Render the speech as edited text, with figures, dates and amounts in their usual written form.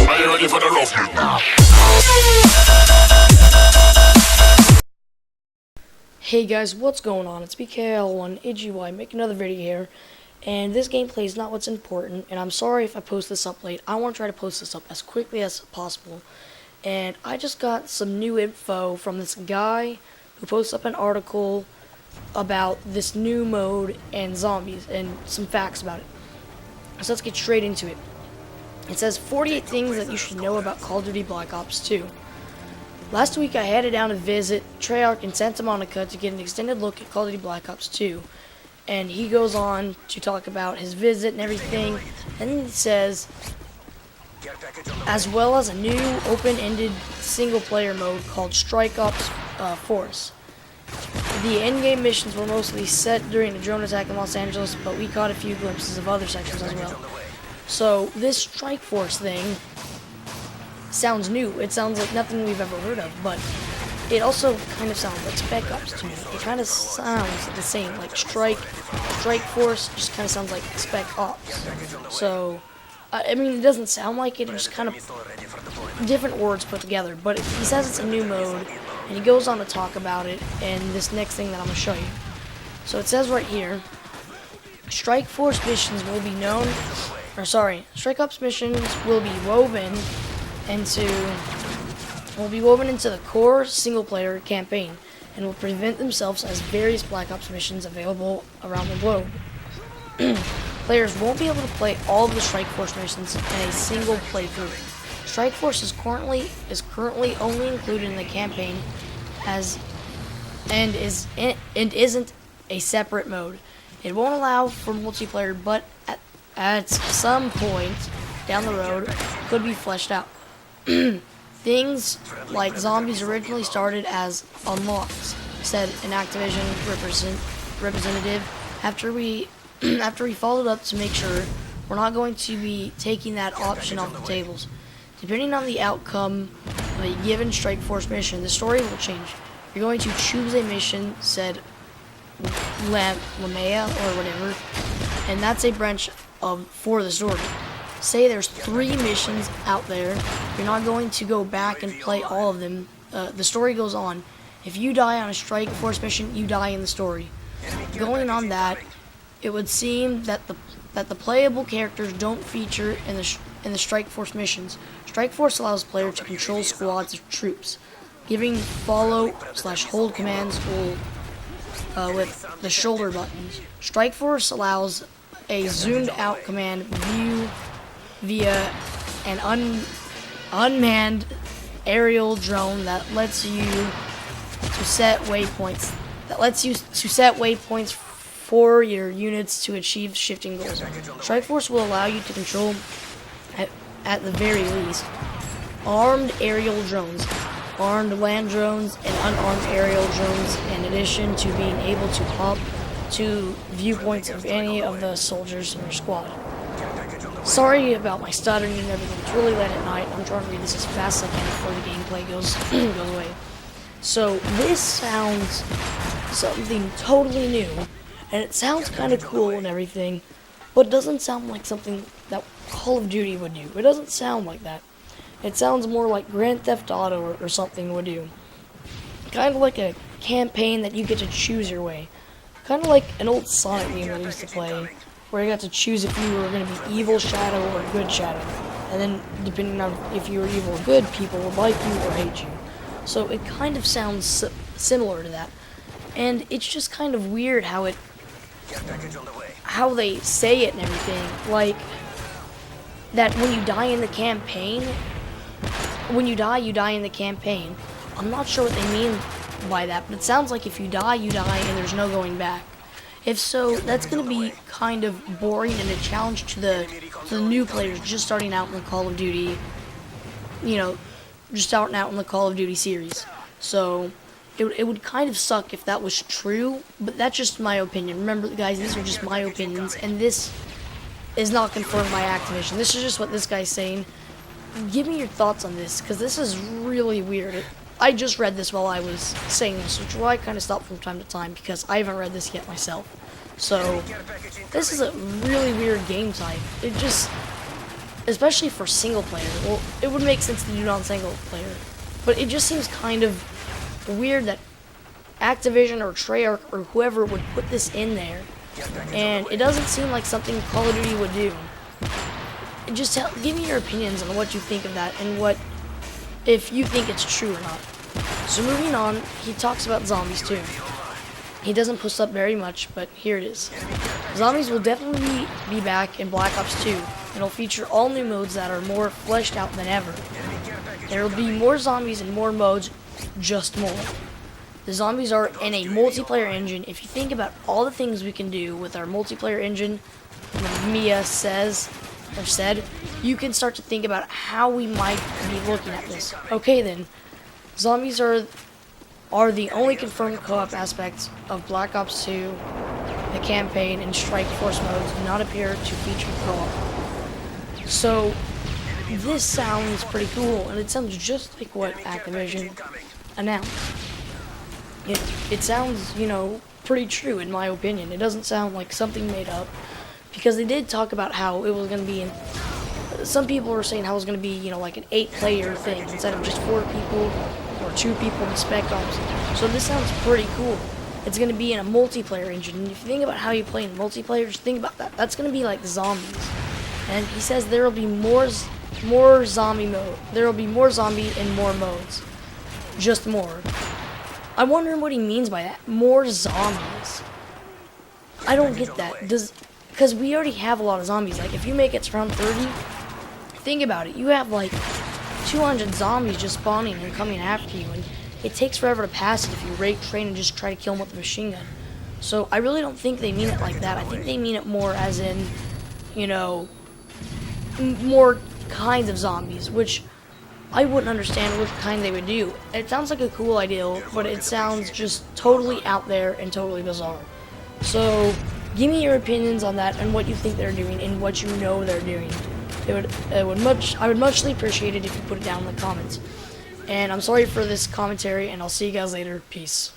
Are you ready for the rough hit? Hey guys, what's going on? It's BKL1AGY making another video here, and this gameplay is not what's important, and I'm sorry if I post this up late. I want to try to post this up as quickly as possible, and I just got some new info from this guy who posts up an article about this new mode and zombies, and some facts about it. So let's get straight into it. It says 48 things that you should know about Call of Duty Black Ops 2. Last week I headed down to visit Treyarch in Santa Monica to get an extended look at Call of Duty Black Ops 2. And he goes on to talk about his visit and everything. And he says, as well as a new open-ended single-player mode called Strike Ops Force. The endgame missions were mostly set during the drone attack in Los Angeles, but we caught a few glimpses of other sections as well. So this Strike Force thing sounds new. It sounds like nothing we've ever heard of, but it also kind of sounds like Spec Ops to me. It kind of sounds the same, like Strike Force just kind of sounds like Spec Ops. So, I mean, it doesn't sound like it, it's just kind of different words put together, but he says it's a new mode, and he goes on to talk about it in this next thing that I'm going to show you. So it says right here, Strike Force missions will be Strike Ops missions will be woven into the core single-player campaign and will present themselves as various Black Ops missions available around the globe. Players won't be able to play all of the Strike Force missions in a single playthrough. Strike Force is currently only included in the campaign and isn't a separate mode. It won't allow for multiplayer, but at some point down the road could be fleshed out. Things like zombies originally started as unlocks, said an Activision representative after we followed up to make sure we're not going to be taking that option off the tables. Depending on the outcome of a given Strike Force mission, the story will change. You're going to choose a mission, said Lamea or whatever, and that's a branch for the story. Say there's 3 missions out there, you're not going to go back and play all of them. The story goes on. If you die on a Strike Force mission, you die in the story. Going on that, it would seem that the playable characters don't feature in the Strike Force missions. Strike Force allows players to control squads of troops, giving follow/hold commands with the shoulder buttons. Strike Force allows a zoomed out command view via an unmanned aerial drone that lets you to set waypoints for your units to achieve shifting goals. Strike Force will allow you to control, at the very least, armed aerial drones, armed land drones, and unarmed aerial drones, in addition to being able to hop to viewpoints of any of the soldiers in your squad. Sorry about my stuttering and everything. It's really late at night. I'm trying to read this as fast as I can before the gameplay goes away. So this sounds something totally new, and it sounds kind of cool and everything, but it doesn't sound like something that Call of Duty would do. It doesn't sound like that. It sounds more like Grand Theft Auto or something would do. Kind of like a campaign that you get to choose your way. Kind of like an old Sonic game that I used to play, where you got to choose if you were going to be evil Shadow or good Shadow. And then, depending on if you were evil or good, people would like you or hate you. So it kind of sounds similar to that. And it's just kind of weird how they say it and everything. Like, that when you die in the campaign, you die in the campaign. I'm not sure what they mean by that, but it sounds like if you die, and there's no going back. If so, that's going to be kind of boring and a challenge to the new players just starting out in the Call of Duty, just starting out in the Call of Duty series. So, it would kind of suck if that was true, but that's just my opinion. Remember, guys, these are just my opinions, and this is not confirmed by Activision. This is just what this guy's saying. Give me your thoughts on this, because this is really weird. I just read this while I was saying this, which is why I kind of stopped from time to time, because I haven't read this yet myself. So, this is a really weird game type. especially for single player. Well, it would make sense to do it on single player, but it just seems kind of weird that Activision or Treyarch or whoever would put this in there, and it doesn't seem like something Call of Duty would do. Just give me your opinions on what you think of that and what if you think it's true or not. So moving on, he talks about zombies too. He doesn't post up very much, but here it is. Zombies will definitely be back in Black Ops 2. It'll feature all new modes that are more fleshed out than ever. There will be more zombies and more modes, just more. The zombies are in a multiplayer engine. If you think about all the things we can do with our multiplayer engine, like Mia said, you can start to think about how we might be looking at this. Okay then, zombies are the only confirmed co-op aspects of Black Ops 2. The campaign and Strike Force modes do not appear to feature co-op. So, this sounds pretty cool, and it sounds just like what Activision announced. It sounds, pretty true in my opinion. It doesn't sound like something made up, because they did talk about how it was going to be some people were saying how it was going to be, like an 8-player thing instead of just 4 people or 2 people in spec ops. So this sounds pretty cool. It's going to be in a multiplayer engine. And if you think about how you play in multiplayer, just think about that. That's going to be like zombies. And he says there will be more zombie mode. There will be more zombie and more modes. Just more. I'm wondering what he means by that. More zombies. I don't get that. Because we already have a lot of zombies. Like, if you make it to round 30, think about it. You have, 200 zombies just spawning and coming after you. And it takes forever to pass it if you rate train and just try to kill them with a machine gun. So, I really don't think they mean it like that. I think they mean it more as in, more kinds of zombies, which I wouldn't understand what kind they would do. It sounds like a cool idea, but it sounds just totally out there and totally bizarre. So, give me your opinions on that and what you think they're doing and what you know they're doing. I would muchly appreciate it if you put it down in the comments. And I'm sorry for this commentary, and I'll see you guys later. Peace.